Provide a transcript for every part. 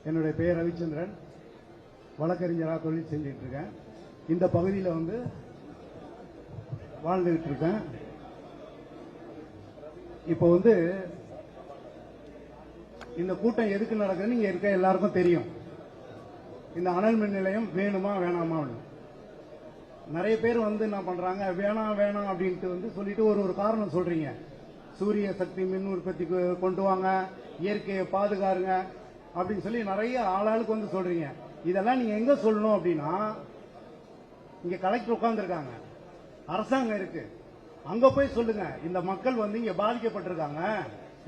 என்னுடைய பெயர் ரவிச்சந்திரன். வழக்கறிஞராக தொழில் செஞ்சுட்டு இருக்கேன். இந்த பகுதியில் வந்து வாழ்ந்துகிட்டு இருக்கேன். இப்போ வந்து இந்த கூட்டம் எதுக்கு நடக்குதுன்னு இங்க இருக்க எல்லாருக்கும் தெரியும். இந்த அனல் மின் நிலையம் வேணுமா வேணாமா? நிறைய பேர் வந்து என்ன பண்றாங்க, வேணாம் வேணாம் அப்படின்ட்டு வந்து சொல்லிட்டு ஒரு காரணம் சொல்றீங்க. சூரிய சக்தி மின் உற்பத்தி கொண்டு வாங்க, இயற்கையை பாதுகாருங்க அப்படின்னு சொல்லி நிறைய ஆளாளுக்கு வந்து சொல்றீங்க. இதெல்லாம் நீங்க எங்க சொல்லணும் அப்படின்னா, இங்க கலெக்டர் உட்கார்ந்துருக்காங்க, அரசாங்கம் இருக்கு, அங்க போய் சொல்லுங்க. இந்த மக்கள் வந்து இங்க பாதிக்கப்பட்டிருக்காங்க,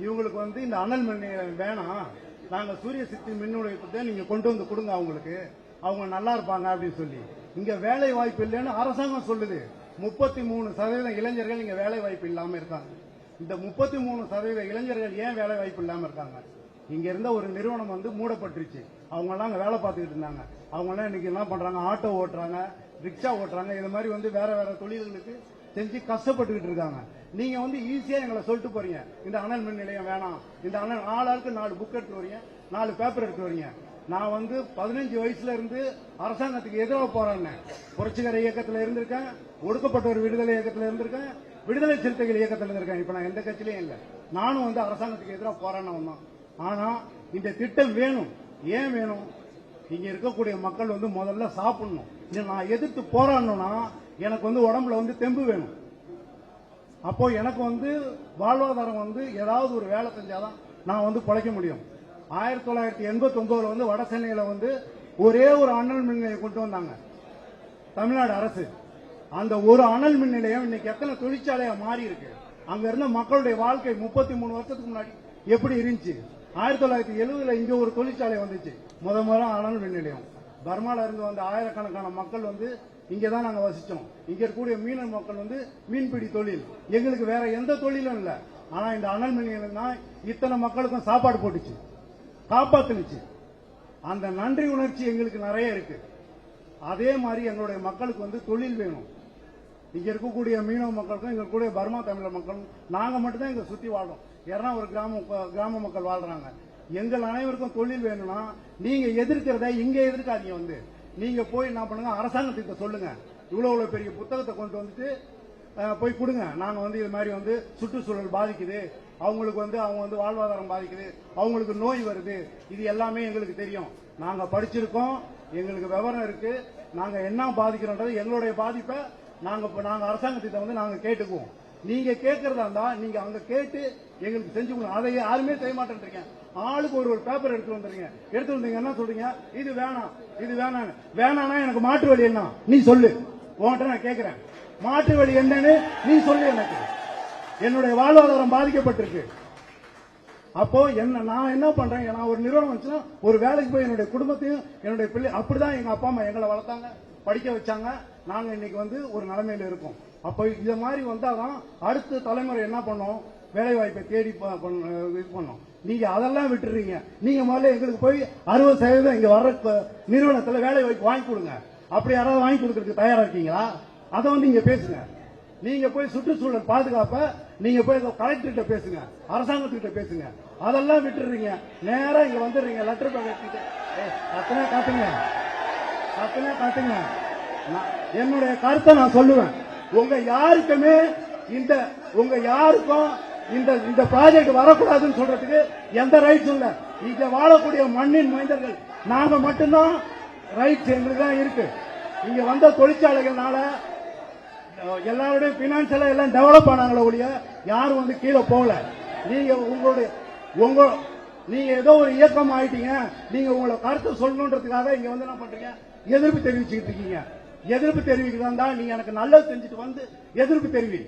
இவங்களுக்கு வந்து இந்த அனல் மின் வேணாம், நாங்க சூரிய சக்தி மின் உற்பத்தியை நீங்க கொண்டு வந்து கொடுங்க, அவங்களுக்கு அவங்க நல்லா இருப்பாங்க அப்படின்னு சொல்லி. இங்க வேலை வாய்ப்பு இல்லைன்னு அரசாங்கம் சொல்லுது. 33% இளைஞர்கள் இங்க வேலை வாய்ப்பு இல்லாம இருக்காங்க. இந்த 33% இளைஞர்கள் ஏன் வேலை வாய்ப்பு இல்லாம இருக்காங்க? இங்க இருந்த ஒரு நிறுவனம் வந்து மூடப்பட்டுருச்சு. அவங்க எல்லாம் அங்க வேலை பார்த்துக்கிட்டு இருந்தாங்க. அவங்க எல்லாம் இன்னைக்கு என்ன பண்றாங்க, ஆட்டோ ஓட்டுறாங்க, ரிக்ஷா ஓட்டுறாங்க, இது மாதிரி வந்து வேற வேற தொழில்களுக்கு செஞ்சு கஷ்டப்பட்டுக்கிட்டு இருக்காங்க. நீங்க வந்து ஈஸியா எங்களை சொல்லிட்டு போறீங்க, இந்த அனல் மின் நிலையம் வேணாம், இந்த அனல் ஆளாளுக்கு 4 புக் எடுத்து வரீங்க, 4 பேப்பர் எடுத்து வரீங்க. நான் வந்து 15 வயசுல இருந்து அரசாங்கத்துக்கு எதிராக போராடினேன். புரட்சிகர இயக்கத்தில் இருந்திருக்கேன், ஒடுக்கப்பட்டோர் விடுதலை இயக்கத்தில் இருந்திருக்கேன், விடுதலை சிறுத்தைகள் இயக்கத்தில் இருந்திருக்கேன். இப்ப நான் எந்த கட்சியிலையும் இல்லை. நானும் வந்து அரசாங்கத்துக்கு எதிராக போராடினவன் தான். ஆனா இந்த திட்டம் வேணும். ஏன் வேணும்? இங்க இருக்கக்கூடிய மக்கள் வந்து முதல்ல சாப்பிடணும். நான் எதிர்த்து போராடணும்னா எனக்கு வந்து உடம்புல வந்து தெம்பு வேணும். அப்போ எனக்கு வந்து வாழ்வாதாரம் வந்து ஏதாவது ஒரு வேலை செஞ்சாதான் நான் வந்து பிழைக்க முடியும். 1989 வந்து வட சென்னையில வந்து ஒரே ஒரு அனல் மின் நிலையம் கொண்டு வந்தாங்க தமிழ்நாடு அரசு. அந்த ஒரு அனல் மின் நிலையம் இன்னைக்கு எத்தனை தொழிற்சாலையா மாறி இருக்கு. அங்க இருந்த மக்களுடைய வாழ்க்கை 33 வருஷத்துக்கு முன்னாடி எப்படி இருந்துச்சு? 1970 இங்க ஒரு தொழிற்சாலை வந்துச்சு, முதல் அனல் மின் நிலையம். பர்மால இருந்து வந்த ஆயிரக்கணக்கான மக்கள் வந்து இங்கதான் நாங்க வசிச்சோம். இங்க இருக்கக்கூடிய மீனவ மக்கள் வந்து மீன்பிடி தொழில், எங்களுக்கு வேற எந்த தொழிலும் இல்ல. ஆனா இந்த அனல் மின் நிலையம் தான் இத்தனை மக்களுக்கும் சாப்பாடு போட்டுச்சு, காப்பாத்துனுச்சு. அந்த நன்றி உணர்ச்சி எங்களுக்கு நிறைய இருக்கு. அதே மாதிரி எங்களுடைய மக்களுக்கு வந்து தொழில் வேணும். இங்க இருக்கக்கூடிய மீனவ மக்களுக்கும் இங்க இருக்கக்கூடிய பர்மா தமிழர் மக்களும் நாங்க மட்டும்தான் இங்க சுத்தி வாழ்றோம். யாரா ஒரு கிராம மக்கள் வாழ்றாங்க. எங்கள் அனைவருக்கும் தொழில் வேணும்னா நீங்க எதிர்க்கிறத இங்க எதிர்க்காதீங்க. வந்து நீங்க போய் என்ன பண்ணுங்க, அரசாங்கத்திட்ட சொல்லுங்க, இவ்வளவு பெரிய புத்தகத்தை கொண்டு வந்துட்டு போய் கொடுங்க. நாங்க வந்து இது மாதிரி வந்து சுற்றுச்சூழல் பாதிக்குது, அவங்களுக்கு வந்து அவங்க வந்து வாழ்வாதாரம் பாதிக்குது, அவங்களுக்கு நோய் வருது, இது எல்லாமே எங்களுக்கு தெரியும், நாங்க படிச்சிருக்கோம், எங்களுக்கு விவரம் இருக்கு, நாங்க என்ன பாதிக்கிறோன்றது எங்களுடைய பாதிப்பை நாங்க அரசாங்கத்திட்ட வந்து நாங்க கேட்டுக்குவோம். நீங்க கேட்கறதா இருந்தா நீங்க அங்க கேட்டு எங்களுக்கு செஞ்சு கொடுங்க. அதை யாருமே செய்ய மாட்டேன்றீங்க. ஆளுக்கு ஒரு பேப்பர் எடுத்து வந்துறீங்க. எடுத்து வந்தீங்க என்ன சொல்றீங்க, இது வேணாம், இது வேணாம். வேணானா எனக்கு மாற்று வழி என்ன நீ சொல்லு. உன்கிட்ட நான் கேட்கிறேன், மாற்று வழி என்னன்னு நீ சொல்லு. எனக்கு என்னுடைய வாழ்வாதாரம் பாதிக்கப்பட்டிருக்கு. அப்போ நான் என்ன பண்றேன், நான் ஒரு நிறுவனம் வச்சுன்னா ஒரு வேலைக்கு போய் என்னுடைய குடும்பத்தையும் என்னுடைய பிள்ளை, அப்படிதான் எங்க அப்பா அம்மா எங்களை வளர்த்தாங்க, படிக்க வச்சாங்க. நாங்க இன்னைக்கு வந்து ஒரு நிலைமையில இருக்கோம். அப்ப இந்த மாதிரி வந்தாதான் அடுத்த தலைமுறை என்ன பண்ணோம், வேலை வாய்ப்பை தேடி இது பண்ணோம். நீங்க அதெல்லாம் விட்டுறீங்க. நீங்க முதல்ல எங்களுக்கு போய் 60% இங்க வர்ற நிறுவனத்துல வேலை வாய்ப்பு வாங்கி கொடுங்க. அப்படி யாராவது வாங்கி கொடுக்கறதுக்கு தயாரா இருக்கீங்களா? அதை வந்து இங்க பேசுங்க. நீங்க போய் சுற்றுச்சூழல் பாதுகாப்ப நீங்க போய் கலெக்டர்கிட்ட பேசுங்க, அரசாங்கத்துக்கிட்ட பேசுங்க. அதெல்லாம் விட்டுறீங்க, நேரா இங்க வந்துடுறீங்க. லெட்டர் பேக் அத்தனை காட்டுங்க. என்னுடைய கருத்தை நான் சொல்லுவேன். உங்க யாருக்கும் இந்த ப்ராஜெக்ட் வரக்கூடாதுன்னு சொல்றதுக்கு எந்த ரைட்ஸ் இல்ல. இங்க வாழக்கூடிய மண்ணின் மைந்தர்கள் நாங்க மட்டும்தான் ரைட்ஸ் எங்களுக்கு தான் இருக்கு. இங்க வந்த தொழிற்சாலைகள்னால எல்லாருடைய பினான்சியலா எல்லாம் டெவலப் ஆனாங்களே ஒழிய யாரும் வந்து கீழே போகல. நீங்க ஏதோ ஒரு இயக்கம் ஆயிட்டீங்க, நீங்க உங்களை கருத்தை சொல்லணுன்றதுக்காக இங்க வந்து என்ன பண்றீங்க, எதிர்ப்பு தெரிவிச்சுக்கிட்டு இருக்கீங்க. எதிர்ப்பு தெரிவிக்கிறதா நீங்க எனக்கு நல்லது செஞ்சுட்டு வந்து எதிர்ப்பு தெரிவி.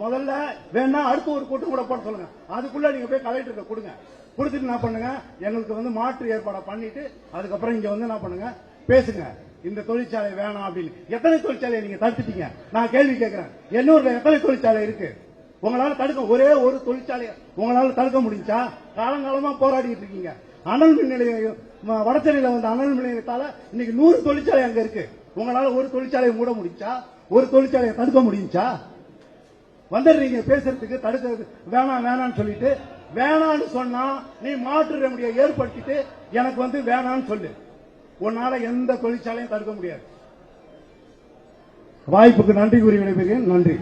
முதல்ல வேணா அடுத்த ஒரு கூட்டம் கூட போட சொல்லுங்க. அதுக்குள்ள நீங்க போய் கலெக்டருக்கு கொடுங்க. கொடுத்துட்டு என்ன பண்ணுங்க, எங்களுக்கு வந்து மாற்று ஏற்பாடு பண்ணிட்டு அதுக்கப்புறம் இங்க வந்து என்ன பண்ணுங்க, பேசுங்க. இந்த தொழிற்சாலை வேணாம் அப்படின்னு. எத்தனை தொழிற்சாலையை நீங்க தடுத்துட்டீங்க? நான் கேள்வி கேட்கிறேன். எண்ணூர்ல எத்தனை தொழிற்சாலை இருக்கு? உங்களால தடுக்க ஒரே ஒரு தொழிற்சாலையை உங்களால தடுக்க முடிஞ்சா? காலங்காலமா போராடிட்டு இருக்கீங்க. அனல் மின் நிலையம் வடசென்னையில வந்து அனல் மின் நிலையத்தால இன்னைக்கு 100 தொழிற்சாலை அங்க இருக்கு. உங்களால ஒரு தொழிற்சாலையை மூட முடிஞ்சா? ஒரு தொழிற்சாலையை தடுக்க முடிஞ்சா? வந்துடுறீங்க பேசுறதுக்கு, தடுக்கிறது வேணாம் வேணாம்னு சொல்லிட்டு வேணான்னு சொன்னா நீ மாற்று ரெமடியை ஏற்படுத்திட்டு எனக்கு வந்து வேணான்னு சொல்லு. உன்னால எந்த தொழிற்சாலையும் தடுக்க முடியாது. வாய்ப்புக்கு நன்றி கூறி விடைபெறுகிறேன். நன்றி.